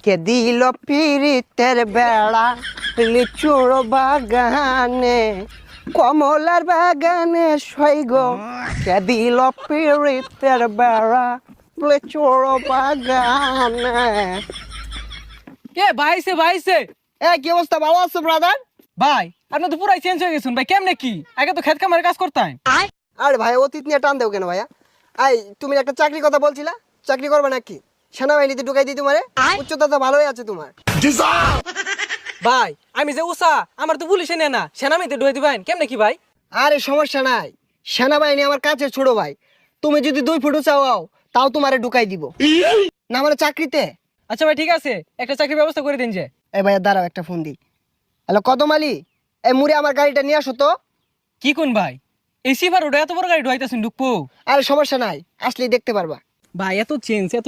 কে দিল পিরিতের বেড়া লিচুর বাগানে কমলার বাগানে সৈগ কে দিল পিরিতের বেড়া লিচুর বাগানে। কে ভাইছে ভাইছে কি অবস্থা, ভালো আছো ব্রাদার? ভাই আপনি তো পুরাই চেঞ্জ হয়ে গেছেন ভাই, কেমনে কি আগে তো খেত কামারে কাজ করতেন। আরে ভাই অতীত নিয়ে টান দেও কেন ভাইয়া? তুমি একটা চাকরির কথা বলছিলা, চাকরি করবে নাকি? সেনাবাহিনীতে ঢুকাই দিই তোমারে, উচ্চতা তো ভালোই আছে তোমার। ভাই আমি যে উষা আমার তো পুলিশে নেয় না, সেনামিতে ঢুয়ে দিবেন কেমনে কি ভাই? আরে সমস্যা নাই, সেনাবাহিনী আমার কাছে ছোট ভাই। তুমি যদি 2 ফুট চাও তাও তোমারে ঢুকাই দিব না মানে চাকরিতে। আচ্ছা ভাই ঠিক আছে, একটা চাকরির ব্যবস্থা করে দিন যে। এই ভাইয়া দাঁড়াও, একটা ফোন দিই। হ্যালো কদম আলী, এই মুড়ে আমার গাড়িটা নিয়ে আসো তো। কি কোন ভাই এই সিফার ওটা এত বড় গাড়ি ঢুয়াইতেছেন ঢুকবো? আরে সমস্যা নাই, আসলেই দেখতে পারবা। ভাই এত চেঞ্জ এত